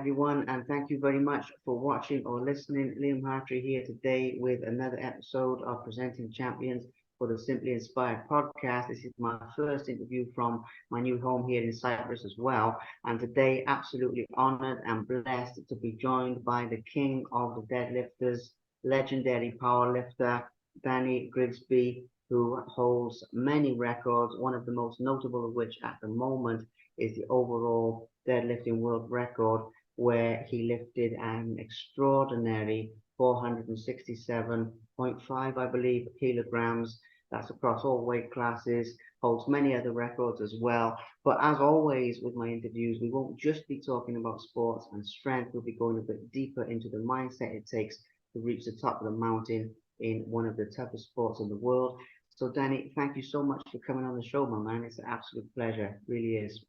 everyone, and thank you very much for watching or listening. Liam Hartree here today with another episode of Presenting Champions for the Simply Inspired podcast. This is my first interview from my new home here in Cyprus as well, and today absolutely honored and blessed to be joined by the king of the deadlifters, legendary powerlifter, Danny Grigsby, who holds many records, one of the most notable of which at the moment is the overall deadlifting world record, where he lifted an extraordinary 467.5, I believe, kilograms. That's across all weight classes, holds many other records as well. But as always with my interviews, we won't just be talking about sports and strength. We'll be going a bit deeper into the mindset it takes to reach the top of the mountain in one of the toughest sports in the world. So, Danny, thank you so much for coming on the show, my man. It's an absolute pleasure. It really is.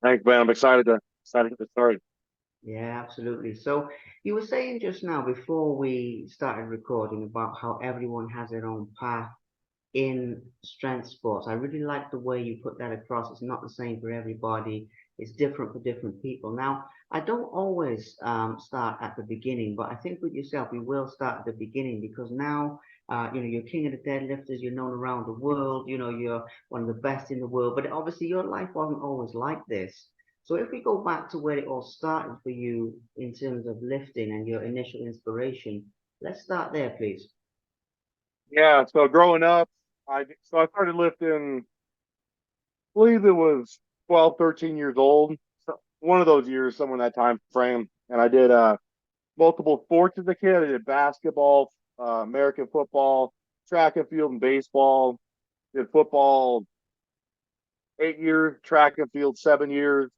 Thanks, man. I'm excited to get started. Yeah, absolutely. So you were saying just now before we started recording about how everyone has their own path in strength sports. I really like the way you put that across. It's not the same for everybody. It's different for different people. Now, I don't always start at the beginning, but I think with yourself, we will start at the beginning because now, you're king of the deadlifters. You're known around the world. You're one of the best in the world. But obviously, your life wasn't always like this. So if we go back to where it all started for you in terms of lifting and your initial inspiration, let's start there, please. Yeah. So growing up, I started lifting. I believe it was 12, 13 years old. So one of those years, somewhere in that time frame. And I did multiple sports as a kid. I did basketball, American football, track and field, and baseball. Did football 8 years, track and field 7 years,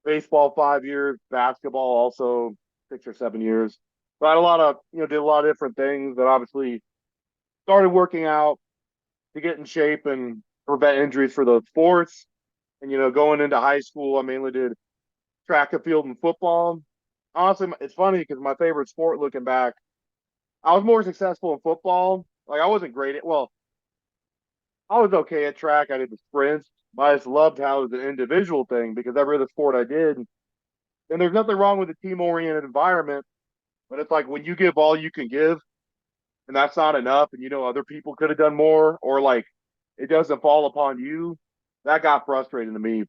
baseball 5 years, basketball also 6 or 7 years. So I had a lot of, did a lot of different things that obviously started working out to get in shape and prevent injuries for those sports. And, going into high school, I mainly did track and field and football. Honestly, it's funny because my favorite sport looking back, I was more successful in football. Like I wasn't great at, well, I was okay at track. I did the sprints, but I just loved how it was an individual thing because every other sport I did, and there's nothing wrong with a team oriented environment, but it's like when you give all you can give and that's not enough and other people could have done more or like it doesn't fall upon you, that got frustrating to me.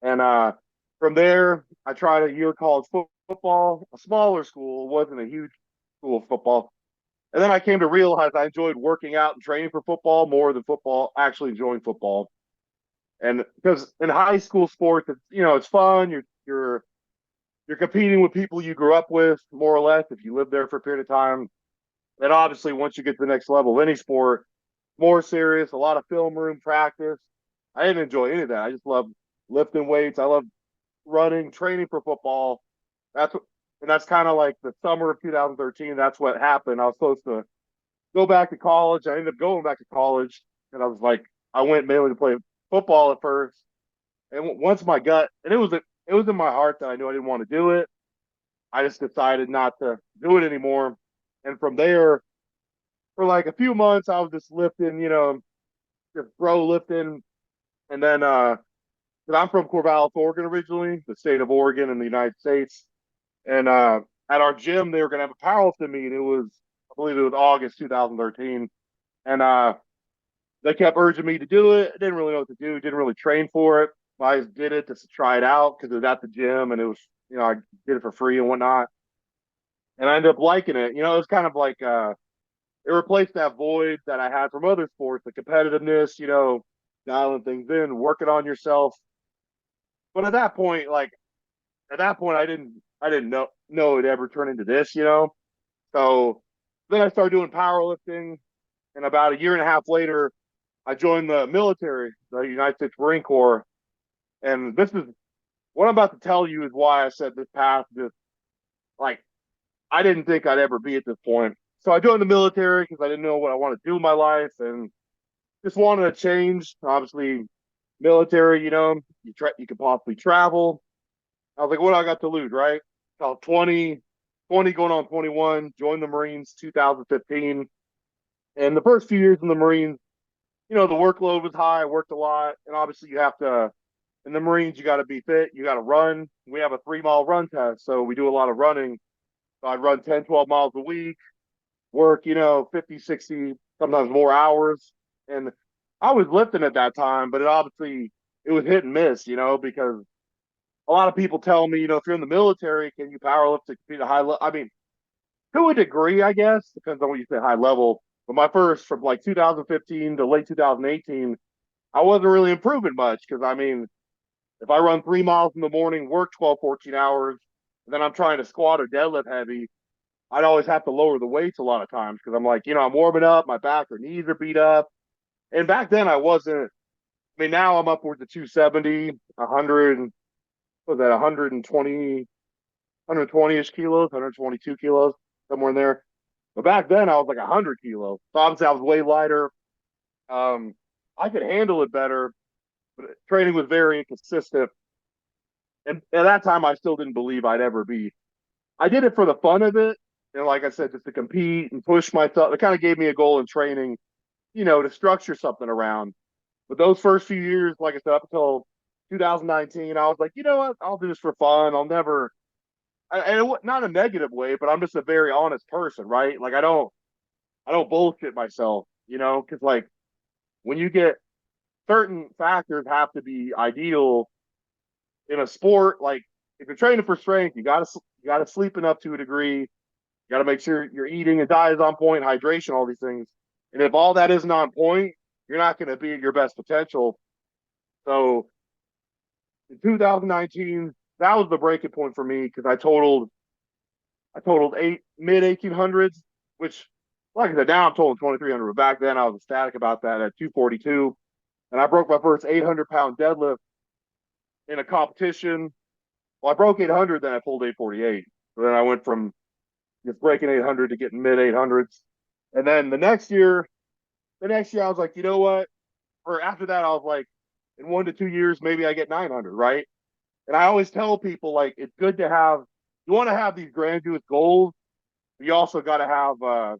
And from there I tried a year of college football, a smaller school. It wasn't a huge school of football. And then I came to realize I enjoyed working out and training for football more than football, actually enjoying football. And because in high school sports, it's fun. You're competing with people you grew up with, more or less, if you live there for a period of time. And obviously, once you get to the next level of any sport, more serious, a lot of film room practice. I didn't enjoy any of that. I just love lifting weights. I love running, training for football. That's what, and that's kind of like the summer of 2013. That's what happened. I was supposed to go back to college. I ended up going back to college, and I was like, I went mainly to play football at first. And once my gut, and it was in my heart that I knew I didn't want to do it. I just decided not to do it anymore. And from there, for like a few months, I was just lifting, just bro lifting. And then, 'cause I'm from Corvallis, Oregon originally, the state of Oregon in the United States. And at our gym, they were going to have a powerlifting meet. It was, I believe it was August 2013. And they kept urging me to do it. I didn't really know what to do, didn't really train for it. I just did it just to try it out because it was at the gym and it was, I did it for free and whatnot. And I ended up liking it. It was kind of like it replaced that void that I had from other sports, the competitiveness, dialing things in, working on yourself. But at that point I didn't know it'd ever turn into this. So then I started doing powerlifting and about a year and a half later I joined the military, the United States Marine Corps. And this is what I'm about to tell you is why I said this path just like I didn't think I'd ever be at this point. So I joined the military because I didn't know what I wanted to do in my life and just wanted to change. Obviously, military, you could possibly travel. I was like, what do I got to lose, right? So 20 going on 21, joined the Marines 2015. And the first few years in the Marines, the workload was high, I worked a lot, and obviously you have to in the Marines, you got to be fit. You got to run. We have a 3 mile run test. So we do a lot of running. So I'd run 10, 12 miles a week, work, 50, 60, sometimes more hours. And I was lifting at that time, but it was hit and miss, because a lot of people tell me, if you're in the military, can you power lift to compete at a high level? I mean, to a degree, I guess, depends on what you say high level. But my first from like 2015 to late 2018, I wasn't really improving much because I mean, if I run 3 miles in the morning, work 12, 14 hours, and then I'm trying to squat or deadlift heavy, I'd always have to lower the weights a lot of times because I'm like, I'm warming up, my back or knees are beat up. And back then I wasn't, I mean, now I'm upwards of 270, 100, what was that, 120, 120-ish kilos, 122 kilos, somewhere in there. But back then I was like 100 kilos. So obviously I was way lighter. Um, I could handle it better, but training was very inconsistent. And at that time, I still didn't believe I'd ever be. I did it for the fun of it. And like I said, just to compete and push myself. It kind of gave me a goal in training, to structure something around. But those first few years, like I said, up until 2019, I was like, you know what? I'll do this for fun. I'll never, and not a negative way, but I'm just a very honest person, right? Like I don't bullshit myself, because like when you get certain factors have to be ideal in a sport. Like if you're training for strength, you gotta sleep enough to a degree. You gotta make sure your eating and diet is on point, hydration, all these things. And if all that isn't on point, you're not going to be at your best potential. So in 2019, that was the breaking point for me because I totaled eight mid 1800s, which like I said, now I'm totaling 2300. But back then I was ecstatic about that at 242, and I broke my first 800-pound deadlift in a competition. Well, I broke 800, then I pulled 848. So then I went from just breaking 800 to getting mid 800s. And then the next year I was like, you know what? Or after that, I was like, in 1 to 2 years, maybe I get 900, right? And I always tell people like it's good to have. You want to have these grandiose goals, but you also got to have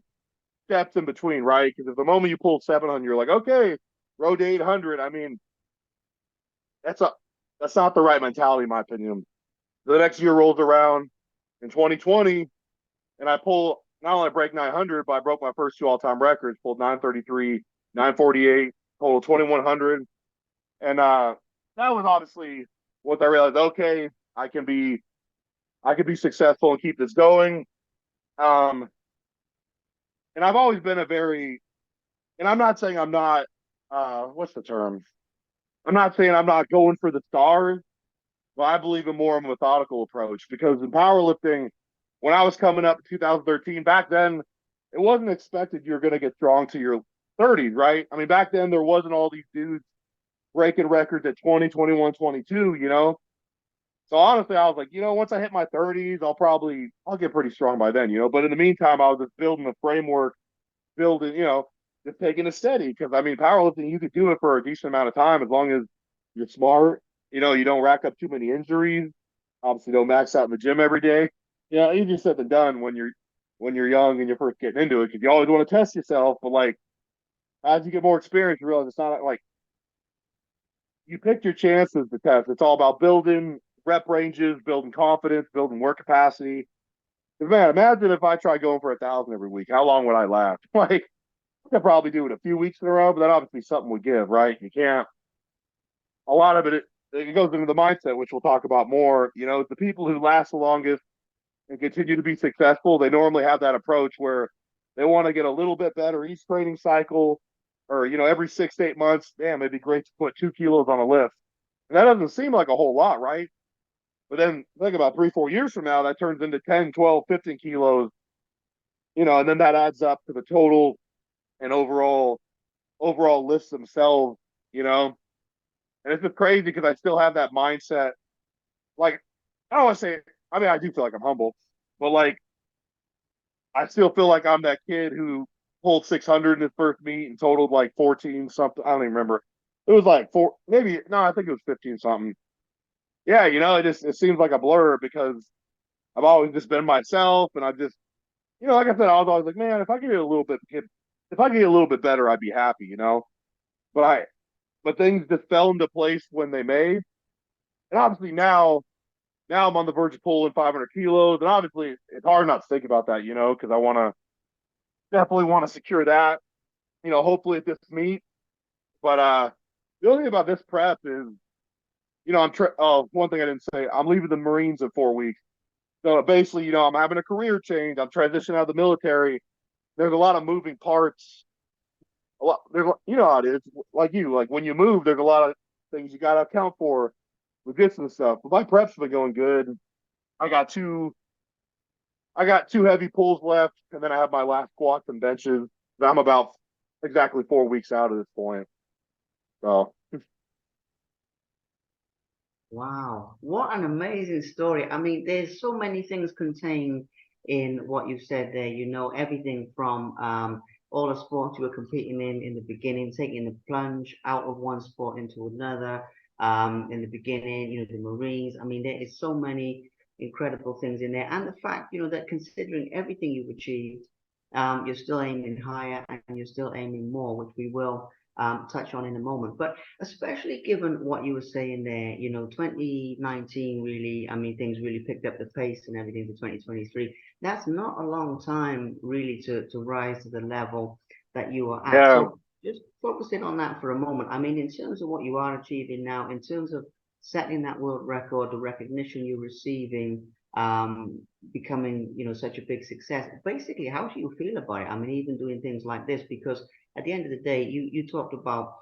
steps in between, right? Because if the moment you pull 700, you're like, okay, road to 800. I mean, that's a that's not the right mentality, in my opinion. The next year rolls around in 2020, and I pull not only break 900, but I broke my first two all-time records. Pulled 933, 948, total 2100, and that was obviously once I realized, okay, I can be I can be successful and keep this going. Um, and I've always been a very, and I'm not saying I'm not, what's the term? I'm not saying I'm not going for the stars, but I believe in more of a methodical approach because in powerlifting, when I was coming up in 2013, back then, it wasn't expected you're going to get strong to your 30s, right? I mean, back then there wasn't all these dudes breaking records at 20, 21, 22. So honestly, I was like, once I hit my 30s, I'll get pretty strong by then. But in the meantime, I was just building a framework, building, just taking it steady. Because I mean, powerlifting, you could do it for a decent amount of time as long as you're smart. You don't rack up too many injuries. Obviously, don't max out in the gym every day. Easier said than done when you're young and you're first getting into it because you always want to test yourself. But like as you get more experience, you realize it's not like you pick your chances to test. It's all about building rep ranges, building confidence, building work capacity. Man, imagine if I try going for 1,000 every week. How long would I last? Like, I could probably do it a few weeks in a row, but then obviously something would give, right? You can't. A lot of it goes into the mindset, which we'll talk about more. The people who last the longest and continue to be successful, they normally have that approach where they want to get a little bit better each training cycle, or every 6 to 8 months. Damn, it'd be great to put 2 kilos on a lift. And that doesn't seem like a whole lot, right? But then think about 3, 4 years from now, that turns into 10, 12, 15 kilos, and then that adds up to the total and overall lifts themselves, you know. And it's just crazy because I still have that mindset. Like, I don't want to say, I mean, I do feel like I'm humble, but like, I still feel like I'm that kid who pulled 600 in his first meet and totaled like 14 something. I don't even remember. It was like four, maybe, no, I think it was 15 something. Yeah, it seems like a blur because I've always just been myself, and I've just, like I said, I was always like, man, if I could get a little bit better, I'd be happy. But things just fell into place when they may. And obviously now I'm on the verge of pulling 500 kilos, and obviously it's hard not to think about that, because I want to definitely want to secure that, hopefully at this meet. But the only thing about this prep is, one thing I didn't say, I'm leaving the Marines in 4 weeks. So basically, I'm having a career change. I'm transitioning out of the military. There's a lot of moving parts. A lot, how it is. Like when you move, there's a lot of things you got to account for with this and stuff. But my prep's been going good. I got two, I got two heavy pulls left, and then I have my last squats and benches. I'm about exactly 4 weeks out at this point. So Wow, what an amazing story. I mean, there's so many things contained in what you've said there. You know, everything from all the sports you were competing in the beginning, taking the plunge out of one sport into another, in the beginning, the Marines. I mean, there is so many incredible things in there. And the fact, that considering everything you've achieved, you're still aiming higher and you're still aiming more, which we will touch on in a moment. But especially given what you were saying there, 2019 really, I mean, things really picked up the pace and everything for 2023. That's not a long time really to rise to the level that you are at. yeah, So just focusing on that for a moment. I mean, in terms of what you are achieving now, in terms of setting that world record, the recognition you're receiving, becoming, such a big success. Basically, how do you feel about it? I mean, even doing things like this, because at the end of the day, you talked about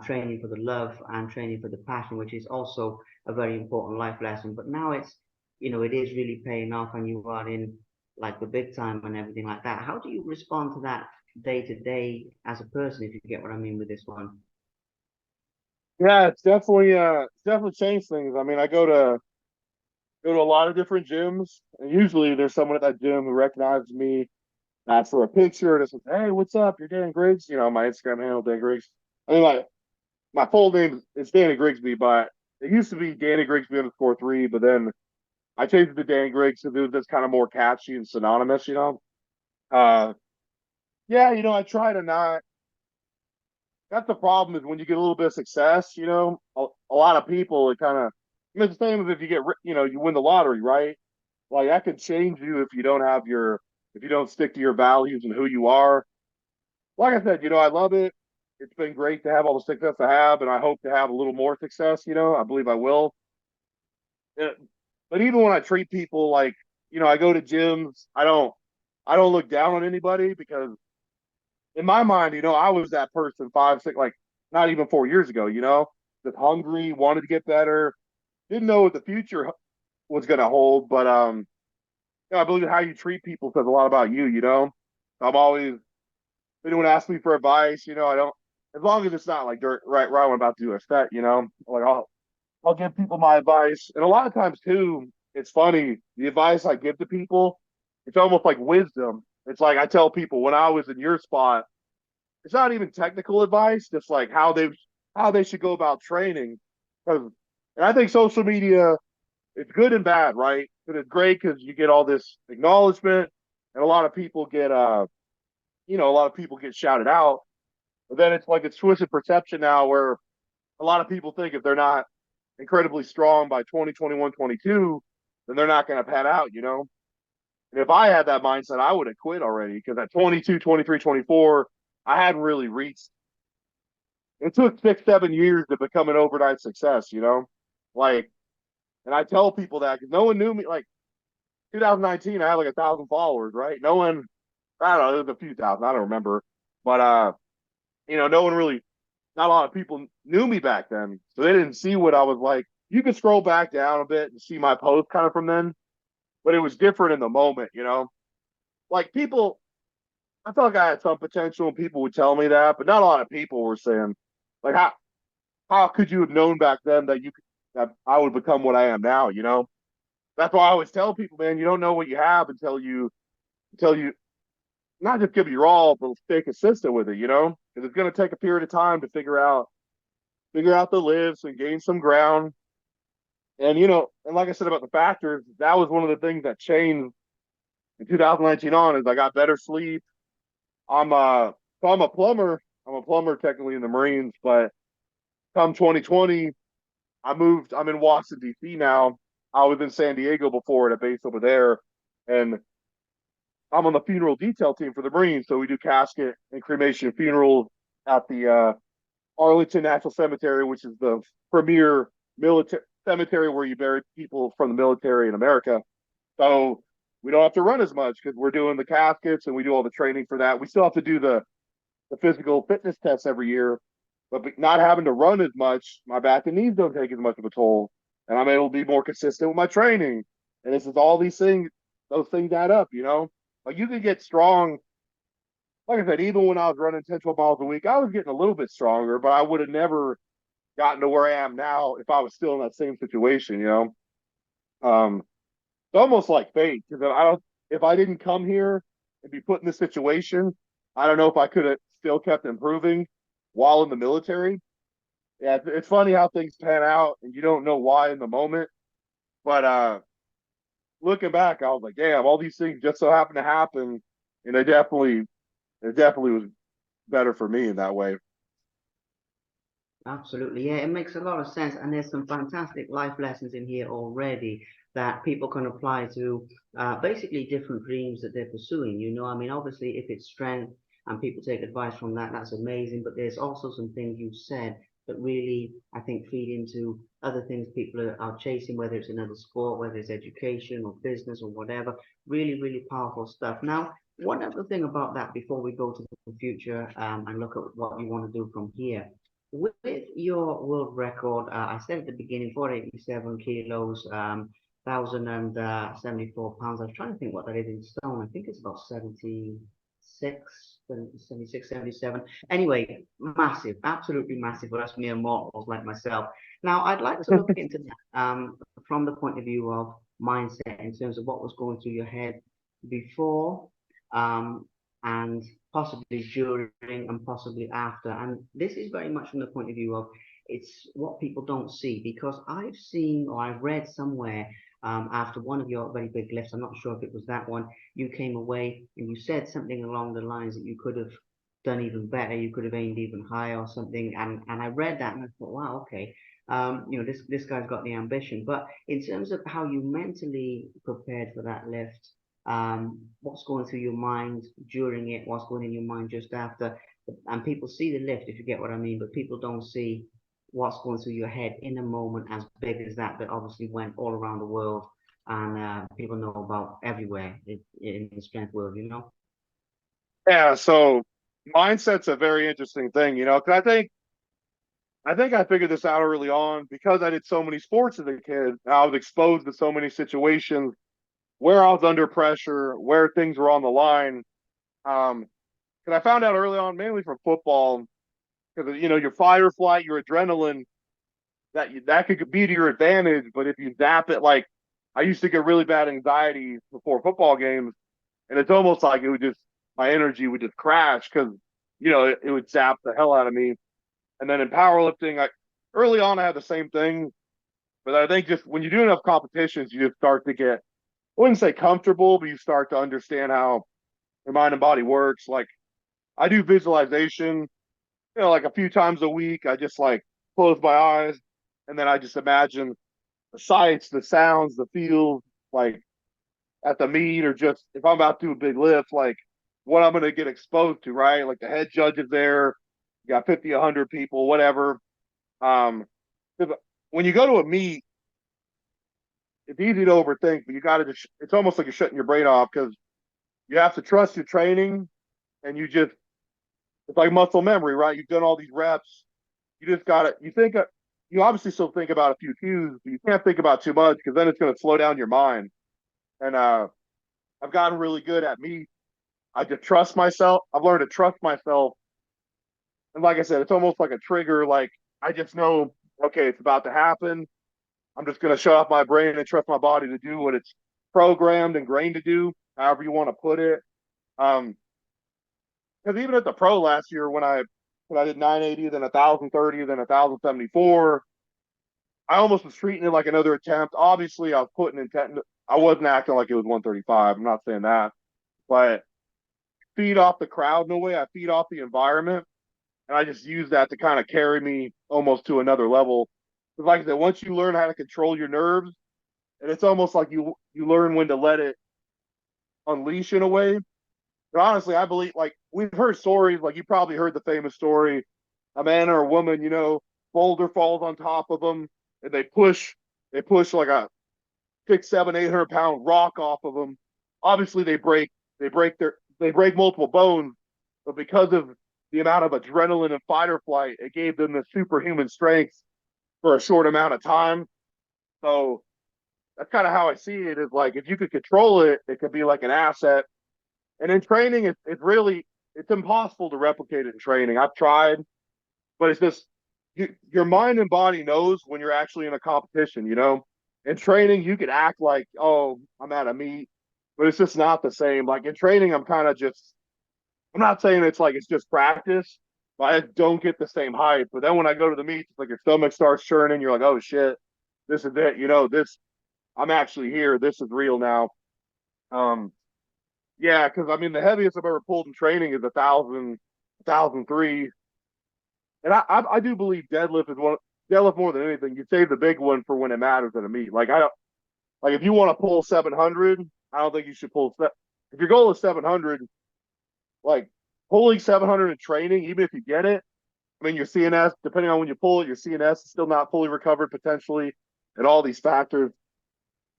training for the love and training for the passion, which is also a very important life lesson. But now it is really paying off, and you are in like the big time and everything like that. How do you respond to that day to day as a person, if you get what I mean with this one? yeah, it's definitely changed things. I mean, I go to a lot of different gyms, and usually there's someone at that gym who recognizes me, asks for a picture, and says, "Hey, what's up? You're Dan Griggs." My Instagram handle, Dan Griggs. I mean, my full name is Danny Grigsby, but it used to be Danny Grigsby _3, but then I changed it to Dan Griggs because it was just kind of more catchy and synonymous. Uh, yeah, I try to not. That's the problem is when you get a little bit of success, a lot of people, it kind of, it's the same as if you you win the lottery, right? Like that could change you if you don't stick to your values and who you are. Like I said, I love it. It's been great to have all the success I have, and I hope to have a little more success. I believe I will. Yeah, but even when I treat people like, I go to gyms, I don't look down on anybody because in my mind, I was that person 5, 6, like not even 4 years ago, just hungry, wanted to get better, didn't know what the future was going to hold, but I believe how you treat people says a lot about you. I'm always, if anyone asks me for advice, I don't, as long as it's not like right when I'm about to do a set, like I'll give people my advice. And a lot of times too, it's funny, the advice I give to people, it's almost like wisdom. It's like I tell people when I was in your spot, it's not even technical advice, just like how they should go about training. And I think social media, it's good and bad, right? But it's great because you get all this acknowledgement, and a lot of people get shouted out. But then it's like it's twisted perception now, where a lot of people think if they're not incredibly strong by 2021, 22, then they're not going to pan out. And if I had that mindset, I would have quit already because at 22, 23, 24, I hadn't really reached. It took 6, 7 years to become an overnight success. Like, and I tell people that because no one knew me. Like 2019, I had like 1,000 followers, right? No one, I don't know, it was a few thousand, I don't remember, but no one really, not a lot of people knew me back then, so they didn't see what I was like. You could scroll back down a bit and see my post kind of from then, but it was different in the moment. Like people, I felt like I had some potential, and people would tell me that, but not a lot of people were saying, like, how could you have known back then that I would become what I am now? That's why I always tell people, man, you don't know what you have until you not just give it your all, but stay consistent with it. Because it's going to take a period of time to figure out the lifts and gain some ground. And like I said about the factors, that was one of the things that changed in 2019 on is I got better sleep. I'm a plumber. I'm a plumber technically in the Marines, but come 2020, I'm in Washington, D.C. now. I was in San Diego before at a base over there. And I'm on the funeral detail team for the Marines. So we do casket and cremation funerals at the Arlington National Cemetery, which is the premier military cemetery where you bury people from the military in America. So we don't have to run as much because we're doing the caskets and we do all the training for that. We still have to do the physical fitness tests every year, but not having to run as much, my back and knees don't take as much of a toll, and I'm able to be more consistent with my training. And this is all these things; those things add up, you know. Like you can get strong. Like I said, even when I was running 10, 12 miles a week, I was getting a little bit stronger, but I would have never gotten to where I am now if I was still in that same situation, you know. It's almost like fate because I don't. If I didn't come here and be put in this situation, I don't know if I could have still kept improving while in the military. Yeah, it's funny how things pan out and you don't know why in the moment. But looking back, I was like, damn, all these things just so happened to happen, and it definitely was better for me in that way. Absolutely, yeah, it makes a lot of sense, and there's some fantastic life lessons in here already that people can apply to basically different dreams that they're pursuing. I mean, obviously, if it's strength and people take advice from that, that's amazing. But there's also some things you've said that really, I think, feed into other things people are chasing, whether it's another sport, whether it's education or business or whatever. Really, really powerful stuff. Now, one other thing about that before we go to the future and look at what you want to do from here. With your world record, I said at the beginning, 487 kilos, 1,074 pounds. I was trying to think what that is in stone. I think it's about 76, 76, 77. Anyway, massive, absolutely massive for us mere mortals like myself. Now, I'd like to look into that from the point of view of mindset in terms of what was going through your head before um, and possibly during and possibly after. And this is very much from the point of view of it's what people don't see because I've seen or I've read somewhere after one of your very big lifts, I'm not sure if it was that one, you came away and you said something along the lines that you could have done even better, you could have aimed even higher or something. And I read that and I thought, wow, okay. This guy's got the ambition. But in terms of how you mentally prepared for that lift, what's going through your mind during it, what's going in your mind just after. And people see the lift, if you get what I mean, but people don't see what's going through your head in a moment as big as that obviously went all around the world and people know about everywhere in the strength world, you know? Yeah, so mindset's a very interesting thing, you know, because I think I figured this out early on because I did so many sports as a kid. I was exposed to so many situations where I was under pressure, where things were on the line. Because I found out early on, mainly from football, because you know your fight or flight, your adrenaline, that could be to your advantage. But if you zap it, like I used to get really bad anxiety before football games, and it's almost like it would just my energy would just crash because you know it would zap the hell out of me. And then in powerlifting, early on I had the same thing, but I think just when you do enough competitions, you just start to get I wouldn't say comfortable, but you start to understand how your mind and body works. Like I do visualization, you know, like a few times a week. I just like close my eyes and then I just imagine the sights, the sounds, the feels, like at the meet or just if I'm about to do a big lift, like what I'm going to get exposed to, right? Like the head judge is there, you got 50, 100 people, whatever. Um, when you go to a meet, it's easy to overthink, but you got to just, it's almost like you're shutting your brain off because you have to trust your training and you just, it's like muscle memory, right? You've done all these reps. You just got to, you obviously still think about a few cues, but you can't think about too much because then it's going to slow down your mind. And I've gotten really good at me. I just trust myself. I've learned to trust myself. And like I said, it's almost like a trigger. Like I just know, okay, it's about to happen. I'm just going to shut off my brain and trust my body to do what it's programmed and trained to do, however you want to put it. Um, because even at the pro last year when I did 980, then 1,030, then 1,074, I almost was treating it like another attempt. Obviously, I was putting intent. I wasn't acting like it was 135. I'm not saying that, but feed off the crowd in a way. I feed off the environment, and I just use that to kind of carry me almost to another level. Like I said, once you learn how to control your nerves, and it's almost like you learn when to let it unleash in a way. But honestly, I believe like we've heard stories, like you probably heard the famous story, a man or a woman, boulder falls on top of them, and they push like a 6, 7, 800 pound rock off of them. Obviously, they break multiple bones, but because of the amount of adrenaline and fight or flight, it gave them the superhuman strength for a short amount of time. So that's kind of how I see it. Is like if you could control it, it could be like an asset. And in training, it's impossible to replicate it in training. I've tried, but it's just your mind and body knows when you're actually in a competition. In training, you could act like, oh, I'm at a meet, but it's just not the same. Like in training, I'm not saying it's like it's just practice, but I don't get the same hype. But then when I go to the meet, it's like your stomach starts churning. You're like, oh shit, this is it. I'm actually here. This is real now. Um, yeah, because I mean, the heaviest I've ever pulled in training is 1,003, and I do believe deadlift more than anything. You save the big one for when it matters at a meet. Like I don't like if you want to pull 700, I don't think you should pull. If your goal is 700, like pulling 700 in training, even if you get it, I mean your CNS, depending on when you pull it, your CNS is still not fully recovered potentially, and all these factors.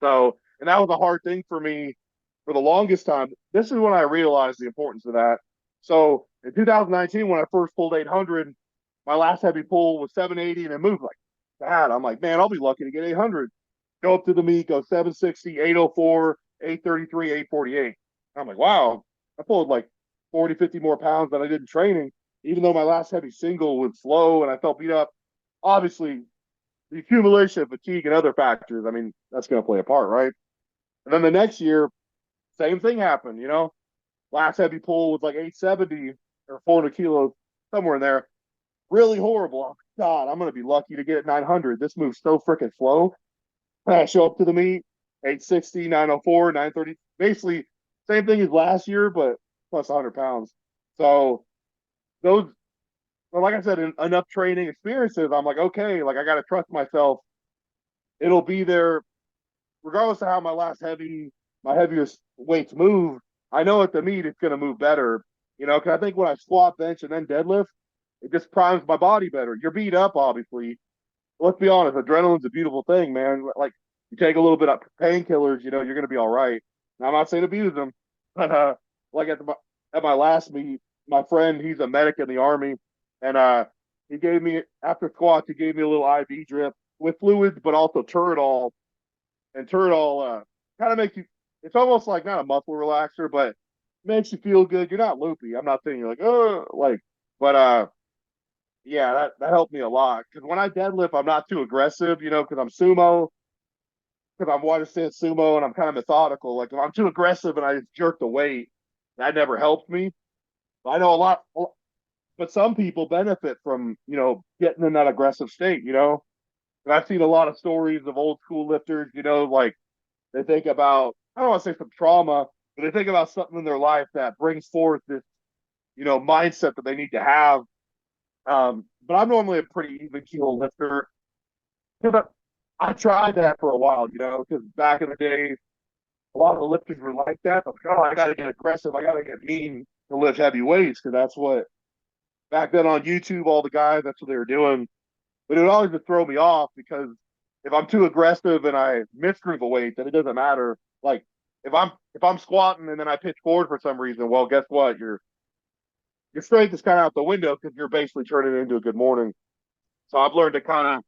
So, and that was a hard thing for me for the longest time. This is when I realized the importance of that. So in 2019, when I first pulled 800, my last heavy pull was 780 and it moved like that. I'm like, man, I'll be lucky to get 800. Go up to the meet, go 760, 804, 833, 848. I'm like, wow, I pulled like 40, 50 more pounds than I did in training, even though my last heavy single was slow and I felt beat up. Obviously, the accumulation of fatigue and other factors, I mean, that's going to play a part, right? And then the next year, same thing happened, Last heavy pull was like 870 or 400 kilos, somewhere in there. Really horrible. Oh, God, I'm going to be lucky to get 900. This moves so freaking slow. I show up to the meet, 860, 904, 930. Basically, same thing as last year, but plus 100 pounds. So, those, well, like I said, enough training experiences, I'm like, okay, like I got to trust myself. It'll be there regardless of how my heaviest weights move. I know at the meet it's going to move better, because I think when I squat, bench, and then deadlift, it just primes my body better. You're beat up, obviously. Let's be honest, adrenaline's a beautiful thing, man. Like you take a little bit of painkillers, you're going to be all right. Now, I'm not saying abuse them, but like at my last meet, my friend, he's a medic in the army, and he gave me after squats, he gave me a little IV drip with fluids, but also Turidol, and Turidol kind of makes you. It's almost like not a muscle relaxer, but makes you feel good. You're not loopy. I'm not saying you're like but yeah, that helped me a lot because when I deadlift, I'm not too aggressive, because I'm sumo, because I'm water stand sumo, and I'm kind of methodical. Like if I'm too aggressive and I just jerk the weight, that never helped me. I know a lot, but some people benefit from getting in that aggressive state, And I've seen a lot of stories of old school lifters, like they think about, I don't want to say some trauma, but they think about something in their life that brings forth this, mindset that they need to have. But I'm normally a pretty even keel lifter. Because I tried that for a while, because back in the day, a lot of the lifters were like that. I was like, oh, I got to get aggressive. I got to get mean to lift heavy weights because that's what, back then on YouTube, all the guys, that's what they were doing. But it would always just throw me off because if I'm too aggressive and I misgroup a weight, then it doesn't matter. Like if I'm squatting and then I pitch forward for some reason, well, guess what? Your strength is kind of out the window because you're basically turning it into a good morning. So I've learned to kind of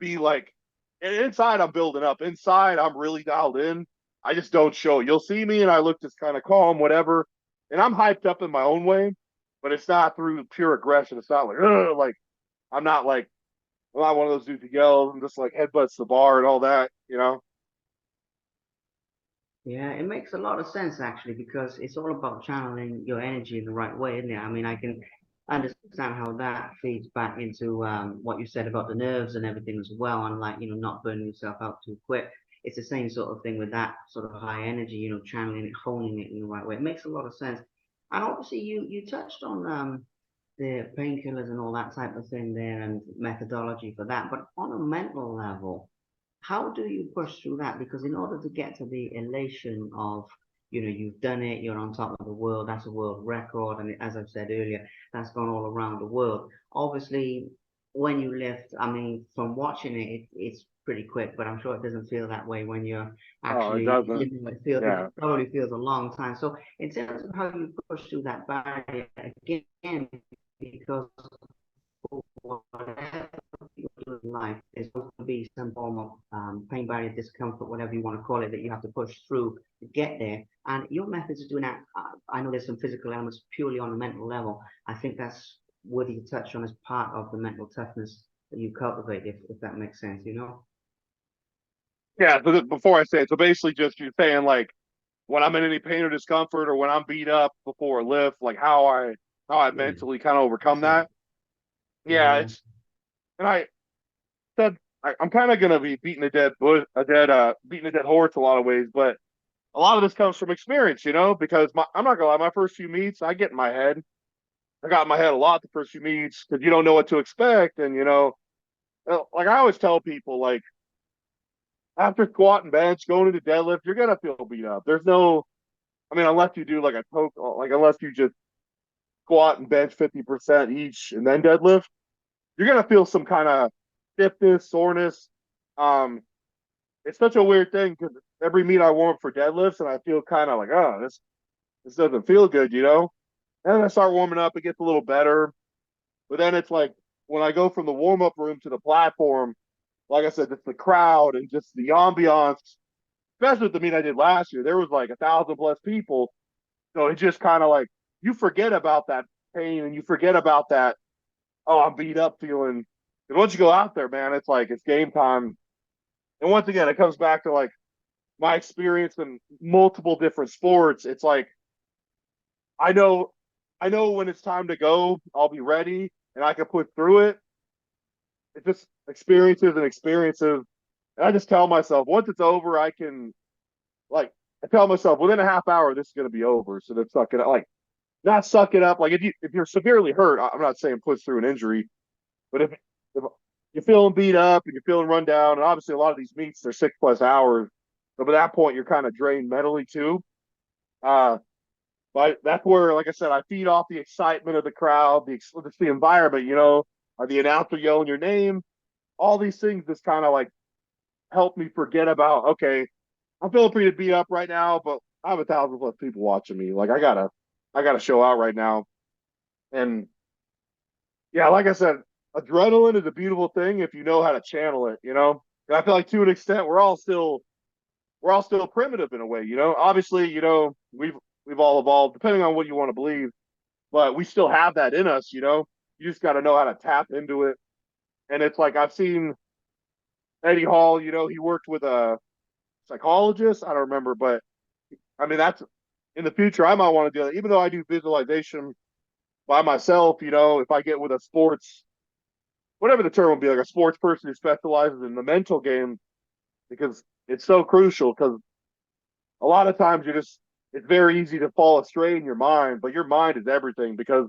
be like, inside I'm building up. Inside I'm really dialed in. I just don't show it. You'll see me and I look just kind of calm, whatever. And I'm hyped up in my own way, but it's not through pure aggression. It's not like, ugh, like I'm not like I'm not one of those dudes who yells and just like headbutts the bar and all that. Yeah, it makes a lot of sense actually because it's all about channeling your energy in the right way, isn't it? I mean, I can understand how that feeds back into what you said about the nerves and everything as well, and like, not burning yourself out too quick. It's the same sort of thing with that sort of high energy, channeling it, honing it in the right way. It makes a lot of sense. And obviously you touched on the painkillers and all that type of thing there and methodology for that. But on a mental level, how do you push through that? Because in order to get to the elation of, you've done it, you're on top of the world, that's a world record. And as I've said earlier, that's gone all around the world. Obviously, when you lift, I mean, from watching it's pretty quick, but I'm sure it doesn't feel that way when you're Oh, it actually, doesn't. it Yeah. probably feels a long time. So in terms of how you push through that barrier again, because whatever you do in life, there's going to be some form of pain barrier, discomfort, whatever you want to call it, that you have to push through to get there. And your methods of doing that, I know there's some physical elements purely on a mental level. I think that's worthy to touch on as part of the mental toughness that you cultivate, if that makes sense. Yeah. So before I say it, so basically just you're saying like when I'm in any pain or discomfort or when I'm beat up before a lift, like how I Yeah, mentally kind of overcome that's it. that. Yeah, Yeah. it's and I said I'm kind of gonna be beating beating a dead horse a lot of ways, but a lot of this comes from experience, because I'm not gonna lie, my first few meets, I get in my head. I got in my head a lot the first few meets because you don't know what to expect, and like I always tell people, like after squat and bench, going into deadlift, you're gonna feel beat up. There's no, I mean, unless you do like a poke, like unless you just squat and bench 50% each and then deadlift, you're gonna feel some kind of stiffness, soreness. Um, it's such a weird thing because every meet I warm up for deadlifts, and I feel kind of like, oh, this doesn't feel good. And then I start warming up, it gets a little better. But then it's like when I go from the warm up room to the platform, like I said, it's the crowd and just the ambiance, especially with the meet I did last year. There was like 1,000 plus people. So it just kind of like you forget about that pain and you forget about that, oh, I'm beat up feeling. And once you go out there, man, it's like it's game time. And once again, it comes back to like my experience in multiple different sports. It's like I know I know when it's time to go, I'll be ready and I can push through it. It's just experiences and experiences. And I just tell myself once it's over, I can like I tell myself within a half hour this is gonna be over. So then suck it up. Like not suck it up. Like if you're severely hurt, I'm not saying push through an injury, but if you're feeling beat up and you're feeling run down, and obviously a lot of these meets they're 6 plus hours. So by that point you're kind of drained mentally too. Uh but that's where, like I said, I feed off the excitement of the crowd, the environment, the announcer yelling your name, all these things just kind of like help me forget about, okay, I'm feeling pretty beat up right now, but I have 1,000 plus people watching me. Like I gotta show out right now. And yeah, like I said, adrenaline is a beautiful thing if you know how to channel it. And I feel like to an extent we're all still primitive in a way. Obviously, we've all evolved depending on what you want to believe, but we still have that in us. You just got to know how to tap into it. And it's like I've seen Eddie Hall, he worked with a psychologist. I don't remember, but I mean, that's in the future, I might want to do that. Even though I do visualization by myself, if I get with a sports, whatever the term would be, like a sports person who specializes in the mental game, because it's so crucial. Because a lot of times it's very easy to fall astray in your mind, but your mind is everything because,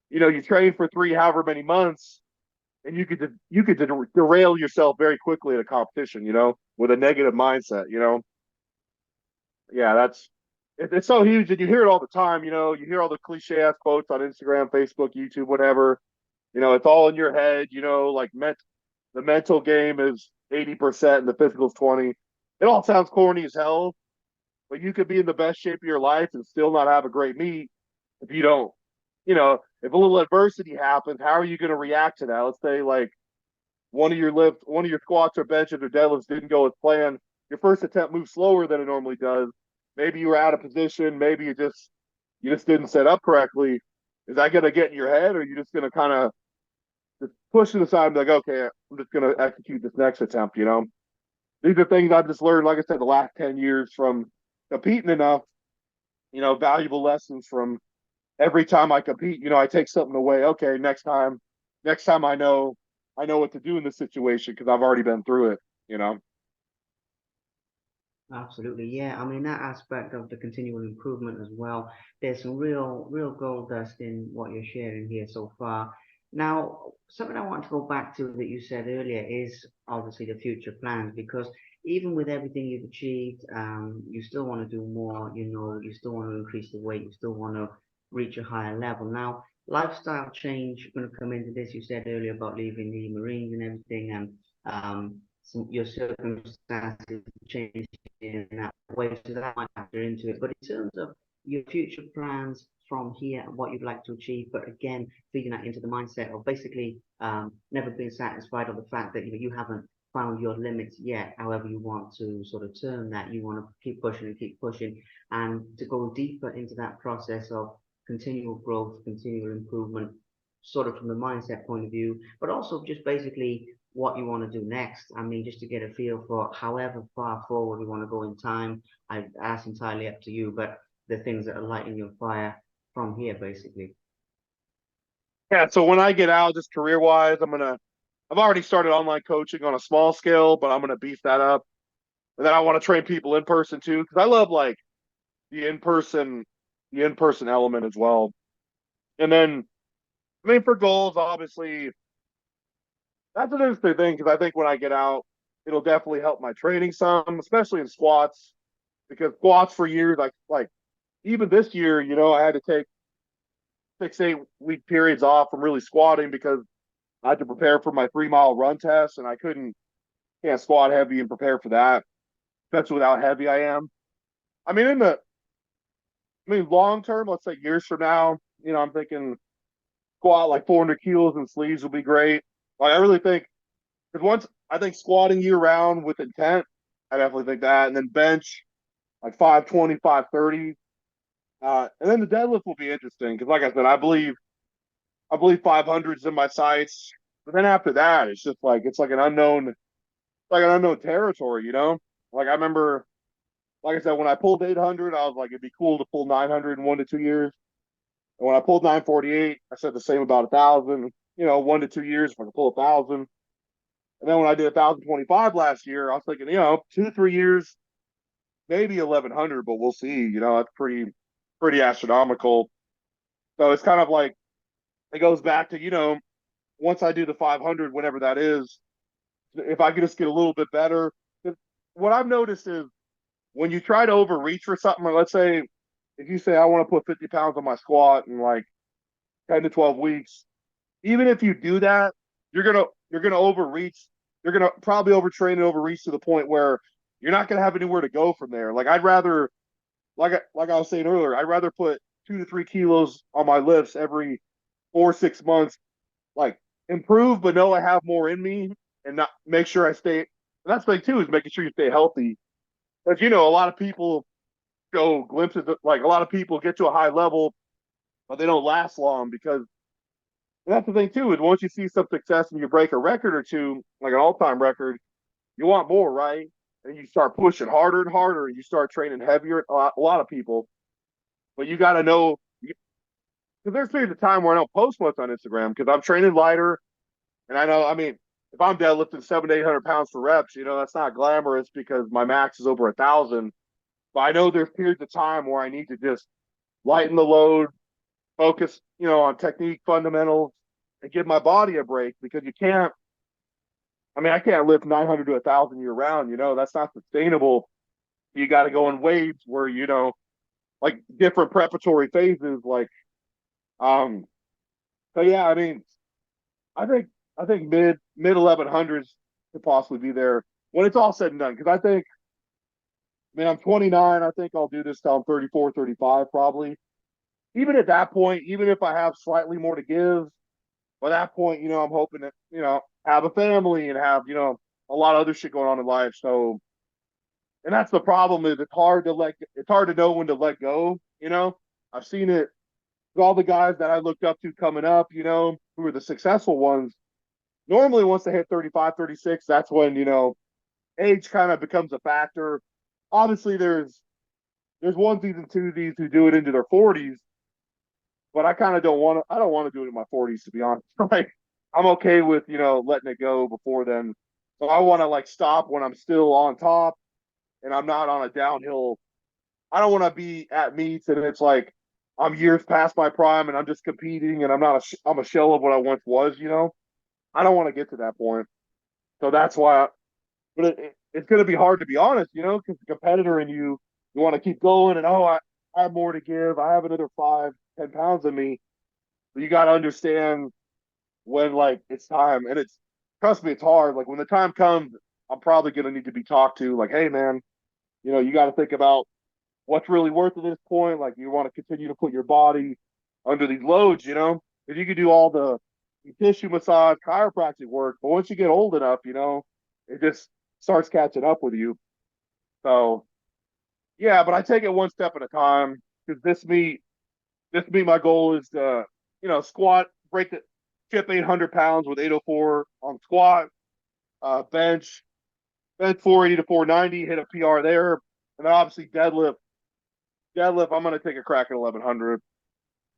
you train for however many months and you could derail yourself very quickly at a competition, with a negative mindset. Yeah, it's so huge and you hear it all the time. You hear all the cliche ass quotes on Instagram, Facebook, YouTube, whatever. It's all in your head. Like the mental game is 80% and the physical is 20. It all sounds corny as hell, but you could be in the best shape of your life and still not have a great meet if you don't. If a little adversity happens, how are you going to react to that? Let's say like one of your squats or benches or deadlifts didn't go as planned. Your first attempt moved slower than it normally does. Maybe you were out of position. Maybe you just didn't set up correctly. Is that going to get in your head, or are you just going to kind of just push it aside and be like, okay, I'm just going to execute this next attempt? These are things I've just learned, like I said, the last 10 years from competing enough, valuable lessons from every time I compete. I take something away. Okay, next time I know what to do in this situation because I've already been through it. Absolutely, yeah. I mean, that aspect of the continual improvement as well. There's some real gold dust in what you're sharing here so far. Now, something I want to go back to that you said earlier is obviously the future plans, because even with everything you've achieved, you still want to do more. You still want to increase the weight. You still want to reach a higher level. Now, lifestyle change going to come into this. You said earlier about leaving the Marines and everything, and your circumstances change in that way, so that might factor into it. But in terms of your future plans from here and what you'd like to achieve, but again, feeding that into the mindset of basically never being satisfied of the fact that you haven't found your limits yet, however you want to sort of term that, you want to keep pushing, and to go deeper into that process of continual growth, continual improvement, sort of from the mindset point of view, but also just basically what you want to do next. I mean, just to get a feel for however far forward you want to go in time. That's entirely up to you, but the things that are lighting your fire from here, basically. Yeah, so when I get out, just career wise, I've already started online coaching on a small scale, but I'm gonna beef that up. And then I want to train people in person too, because I love like the in person, the in person element as well. And then, I mean, for goals, obviously, that's an interesting thing because I think when I get out, it'll definitely help my training some, especially in squats, because squats for years, like even this year, I had to take 6, 8 week periods off from really squatting because I had to prepare for my 3 mile run test, and I can't squat heavy and prepare for that. That's without heavy I am. I mean, long term, let's say years from now, I'm thinking squat like 400 kilos and sleeves will be great. Like I really think because once I think squatting year round with intent, I definitely think that, and then bench like 520, 530, and then the deadlift will be interesting because, like I said, I believe 500s in my sights, but then after that, it's just like an unknown territory, Like I remember, like I said, when I pulled 800, I was like, it'd be cool to pull 900 in 1 to 2 years. And when I pulled 948, I said the same about 1,000. 1 to 2 years if I could pull 1,000. And then when I did 1,025 last year, I was thinking, 2 to 3 years, maybe 1,100, but we'll see. That's pretty astronomical. So it's kind of like it goes back to once I do the 500, whenever that is, if I could just get a little bit better. What I've noticed is when you try to overreach for something, or let's say if you say I want to put 50 pounds on my squat in like 10 to 12 weeks, even if you do that, you're gonna overreach. You're gonna probably overtrain and overreach to the point where you're not gonna have anywhere to go from there. Like I'd rather, like I was saying earlier, I'd rather put 2 to 3 kilos on my lifts every 4, 6 months, like improve, but know I have more in me, and not make sure I stay. And that's the thing too, is making sure you stay healthy. Because a lot of people go glimpses of, like a lot of people get to a high level, but they don't last long because that's the thing too, is once you see some success and you break a record or two, like an all-time record, you want more, right? And you start pushing harder and harder, and you start training heavier. A lot of people, but you got to know because there's periods of time where I don't post much on Instagram because I'm training lighter, and I know, I mean, if I'm deadlifting 700 to 800 pounds for reps, that's not glamorous because my max is over 1,000. But I know there's periods of time where I need to just lighten the load, focus, on technique fundamentals, and give my body a break because you can't. I mean, I can't lift 900 to 1,000 year round. That's not sustainable. You got to go in waves where like different preparatory phases. Like, um. So yeah, I mean, I think I think mid 1100s could possibly be there when it's all said and done. Because I mean, I'm 29. I think I'll do this till I'm 34, 35 probably. Even at that point, even if I have slightly more to give, by that point, I'm hoping to, have a family and have, a lot of other shit going on in life. So, and that's the problem is it's hard to know when to let go. I've seen it with all the guys that I looked up to coming up, who are the successful ones. Normally, once they hit 35, 36, that's when, age kind of becomes a factor. Obviously, there's onesies and twosies who do it into their 40s, but I kind of don't want to. I don't want to do it in my 40s, to be honest. Like I'm okay with letting it go before then. So I want to like stop when I'm still on top, and I'm not on a downhill. I don't want to be at meets and it's like I'm years past my prime and I'm just competing and I'm a shell of what I once was, you know. I don't want to get to that point. So that's why but it's going to be hard to be honest, you know, because the competitor in you want to keep going and I have more to give. I have another 5, 10 pounds in me. But you got to understand when like it's time, and it's trust me, it's hard. Like when the time comes, I'm probably going to need to be talked to. Like, hey man, you know, you got to think about what's really worth at this point. Like you want to continue to put your body under these loads, you know, because you can do all the tissue massage, chiropractic work, but once you get old enough, you know, it just starts catching up with you. So yeah, but I take it one step at a time because my goal is to, you know, squat, break the chip 800 pounds with 804 on squat, bench, 480 to 490, hit a PR there, and then obviously deadlift. Deadlift, I'm going to take a crack at 1100,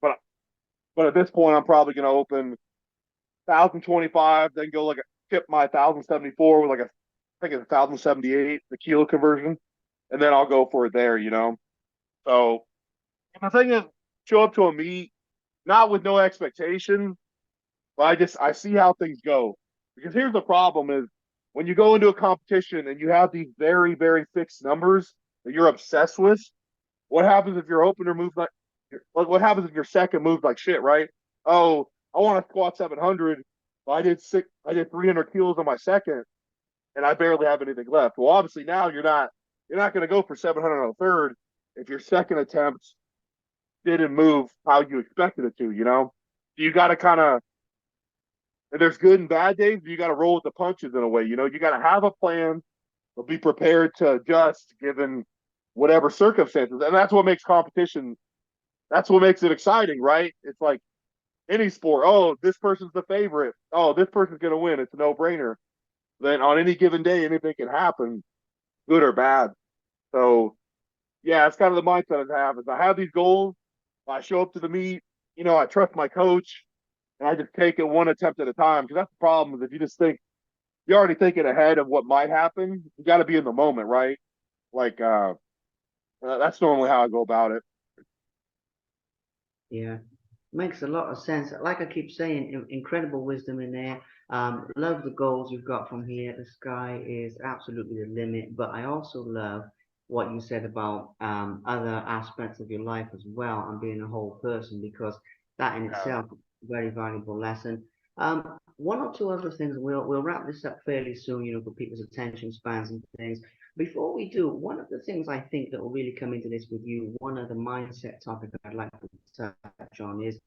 but at this point, I'm probably going to open 1025, then go like a chip my 1074 with like I think it's 1078, the kilo conversion, and then I'll go for it there, you know. So the thing is, show up to a meet not with no expectation, but I see how things go. Because here's the problem: is when you go into a competition and you have these very fixed numbers that you're obsessed with. What happens if your opener moves like? What happens if your second moves like shit? Right? Oh, I want to squat 700. But I did 300 kilos on my second, and I barely have anything left. Well, obviously now you're not going to go for 700 on the third if your second attempt didn't move how you expected it to. You know, you got to kind of and there's good and bad days. You got to roll with the punches in a way. You know, you got to have a plan, but be prepared to adjust given whatever circumstances. And that's what makes competition. That's what makes it exciting, right? It's like any sport. Oh, this person's the favorite. Oh, this person's gonna win. It's a no brainer. Then on any given day, anything can happen, good or bad. So yeah, it's kind of the mindset I have. Is I have these goals. I show up to the meet. You know, I trust my coach, and I just take it one attempt at a time. Because that's the problem. Is if you just think you're already thinking ahead of what might happen, you got to be in the moment, right? Like that's normally how I go about it. Yeah, makes a lot of sense. Like I keep saying, incredible wisdom in there. Love the goals you've got from here. The sky is absolutely the limit. But I also love what you said about other aspects of your life as well and being a whole person because that in Yeah. itself is a very valuable lesson. One or two other things. We'll wrap this up fairly soon, you know, for people's attention spans and things. Before we do, one of the things I think that will really come into this with you, one of the mindset topics I'd like to touch on is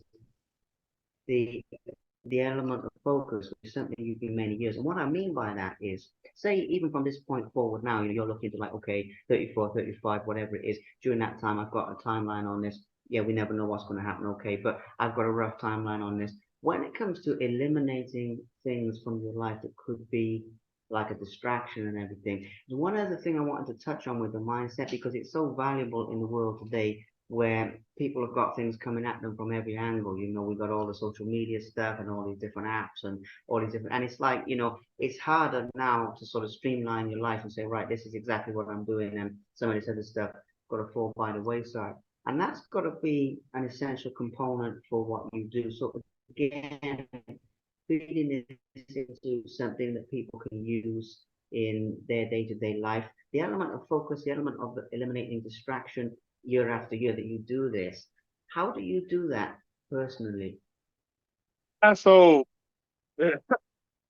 the the element of focus, which is something you've been many years. And what I mean by that is, say, even from this point forward now, you know, you're looking to like, okay, 34, 35, whatever it is. During that time, I've got a timeline on this. Yeah, we never know what's going to happen, okay, but I've got a rough timeline on this. When it comes to eliminating things from your life that could be like a distraction and everything, there's one other thing I wanted to touch on with the mindset because it's so valuable in the world today where people have got things coming at them from every angle. You know, we got all the social media stuff and all these different apps and all these different, and it's like, you know, it's harder now to sort of streamline your life and say, right, this is exactly what I'm doing, and some of this other stuff got to fall by the wayside. And that's got to be an essential component for what you do. So again, feeding this into something that people can use in their day-to-day life. The element of focus, the element of eliminating distraction year after year that you do this. How do you do that personally? So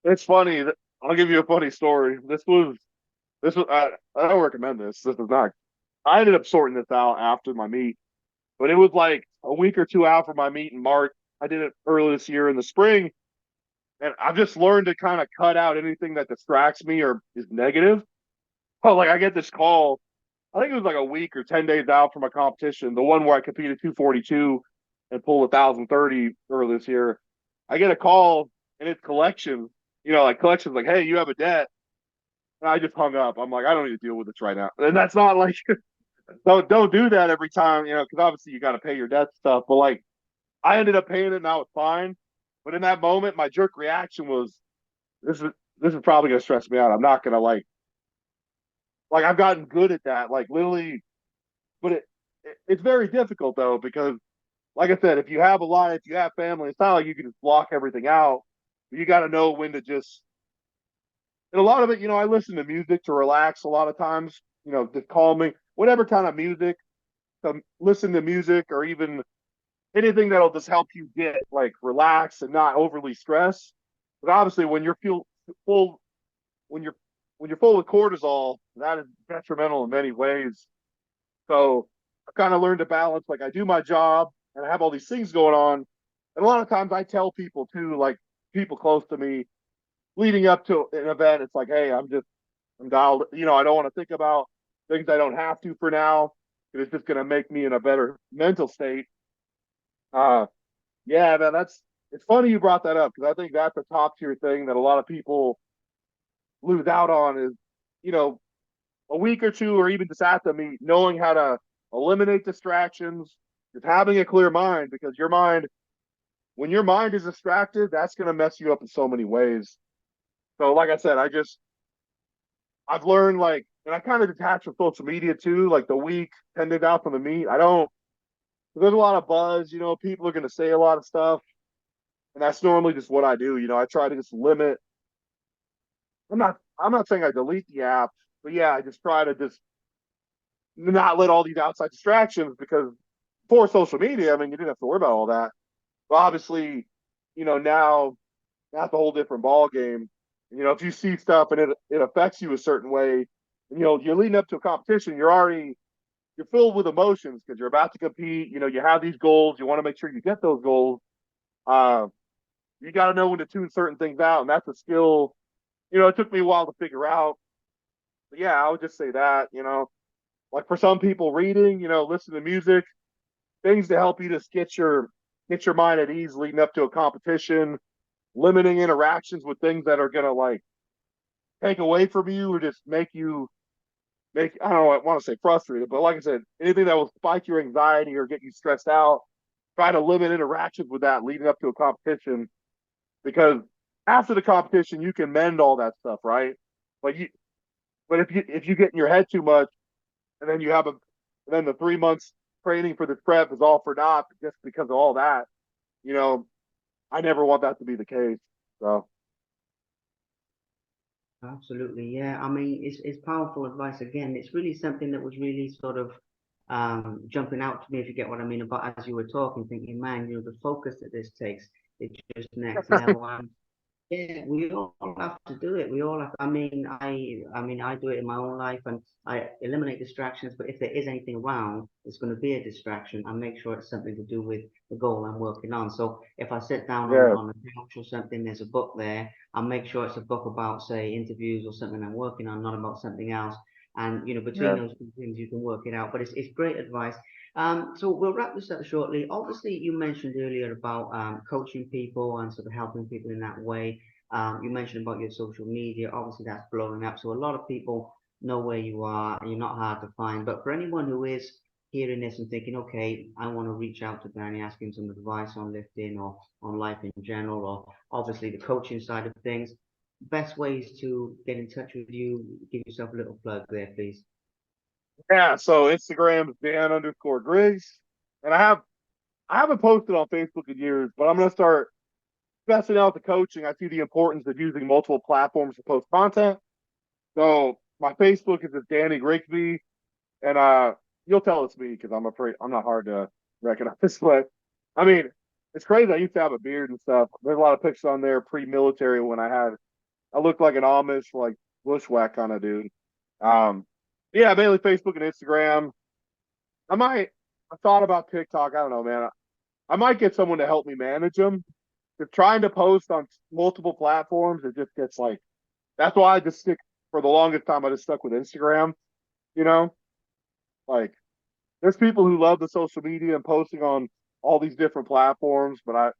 it's funny. I'll give you a funny story. This was I don't recommend this. This is not. I ended up sorting this out after my meet, but it was like a week or two out from my meet in March. I did it early this year in the spring, and I've just learned to kind of cut out anything that distracts me or is negative. Oh, like I get this call. I think it was like a week or 10 days out from a competition, the one where I competed 242 and pulled 1030 earlier this year. I get a call and it's collections. You know, like collections, like, hey, you have a debt. And I just hung up. I'm like, I don't need to deal with this right now. And that's not like don't do that every time, you know, because obviously you got to pay your debt stuff. But like, I ended up paying it and I was fine. But in that moment, my jerk reaction was, this is this is probably gonna stress me out. I'm not gonna like like I've gotten good at that, like literally, but it's very difficult though because like I said, if you have a life, you have family, it's not like you can just block everything out. You got to know when to just, and a lot of it, I listen to music to relax a lot of times, just calming, whatever kind of music, listen to music or even anything that'll just help you get like relaxed and not overly stressed. But obviously, when you're feel full, when you're when you're full of cortisol, that is detrimental in many ways. So I kind of learned to balance. Like I do my job and I have all these things going on, and a lot of times I tell people too, like people close to me, leading up to an event, it's like, hey, I'm dialed. I don't want to think about things I don't have to for now. It's just going to make me in a better mental state. Uh, yeah, man, it's funny you brought that up because I think that's a top tier thing that a lot of people lose out on is, you know, a week or two or even just at the meet, knowing how to eliminate distractions, just having a clear mind because when your mind is distracted, that's going to mess you up in so many ways. So, like I said, I've learned like, and I kind of detach from social media too. Like the week 10 days out from the meet, I don't. There's a lot of buzz. People are going to say a lot of stuff, and that's normally just what I do. I try to just limit. I'm not saying I delete the app, but yeah, I just try to just not let all these outside distractions because before social media, I mean, you didn't have to worry about all that. But obviously, now that's a whole different ball game. If you see stuff and it affects you a certain way, and you're leading up to a competition, you're filled with emotions because you're about to compete. You have these goals. You want to make sure you get those goals. Uh, you got to know when to tune certain things out, and that's a skill. It took me a while to figure out. But yeah, I would just say that. Like for some people, reading, listen to music, things to help you just get your mind at ease leading up to a competition, limiting interactions with things that are gonna like take away from you or just make I don't know, I want to say frustrated, but like I said, anything that will spike your anxiety or get you stressed out, try to limit interactions with that leading up to a competition because after the competition you can mend all that stuff, right? But if you get in your head too much and then then the 3 months training for this prep is all for naught just because of all that, you know, I never want that to be the case. So Absolutely, yeah. I mean, it's powerful advice. Again, it's really something that was really sort of jumping out to me, if you get what I mean, about as you were talking, thinking, man, the focus that this takes, it's just next level. And yeah, we all have to do it. We all have. I do it in my own life, and I eliminate distractions. But if there is anything around, it's going to be a distraction. I make sure it's something to do with the goal I'm working on. So if I sit down on yeah, on a couch or something, there's a book there. I'll make sure it's a book about, say, interviews or something I'm working on, not about something else. And between yeah, those two things, you can work it out. But it's great advice. So we'll wrap this up shortly. Obviously, you mentioned earlier about coaching people and sort of helping people in that way. You mentioned about your social media. Obviously, that's blowing up. So a lot of people know where you are and you're not hard to find. But for anyone who is hearing this and thinking, okay, I want to reach out to Danny, ask him some advice on lifting or on life in general, or obviously the coaching side of things, best ways to get in touch with you, give yourself a little plug there, please. yeah. So Instagram is Dan_Griggs, and I haven't posted on Facebook in years, but I'm gonna start testing out the coaching. I see the importance of using multiple platforms to post content. So my Facebook is just Danny Grigsby, and you'll tell it's me because I'm afraid I'm not hard to recognize. But I mean, it's crazy. I used to have a beard and stuff. There's a lot of pictures on there pre-military when I looked like an Amish like bushwhack kind of dude. Um, yeah, mainly Facebook and Instagram. I might. I thought about TikTok. I don't know, man. I might get someone to help me manage them. If trying to post on multiple platforms, it just gets like. That's why I just stick for the longest time. I just stuck with Instagram. You know, like there's people who love the social media and posting on all these different platforms, but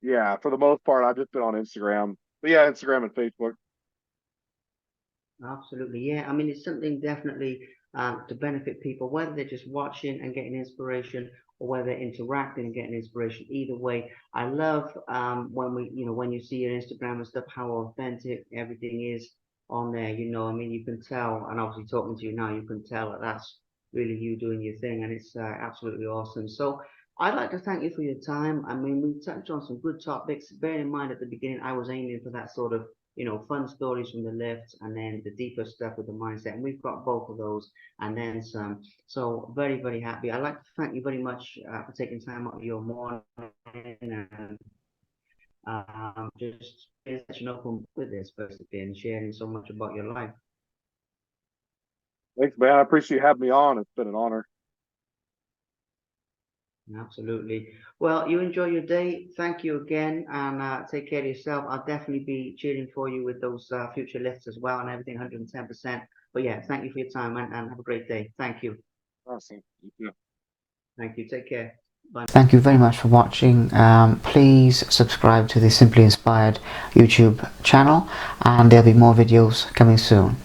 yeah, for the most part, I've just been on Instagram. But yeah, Instagram and Facebook. Absolutely, yeah. I mean, it's something definitely to benefit people, whether they're just watching and getting inspiration, or whether they're interacting and getting inspiration. Either way, I love when you see your Instagram and stuff, how authentic everything is. on there. You know, I mean, you can tell, and obviously talking to you now, you can tell that that's really you doing your thing, and it's absolutely awesome. So I'd like to thank you for your time. I mean, we touched on some good topics. Bear in mind at the beginning, I was aiming for that sort of, you know, fun stories from the lift, and then the deeper stuff with the mindset, and we've got both of those, and then some. So very, very happy. I'd like to thank you very much for taking time out of your morning and just being such an open with this basically and sharing so much about your life. Thanks, man. I appreciate you having me on. It's been an honor. Absolutely. Well, you enjoy your day. Thank you again, and take care of yourself. I'll definitely be cheering for you with those future lifts as well and everything 110%. But yeah, thank you for your time and have a great day. Thank you. Awesome. You too. Thank you. Take care. Bye. Thank you very much for watching. Please subscribe to the Simply Inspired YouTube channel, and there'll be more videos coming soon.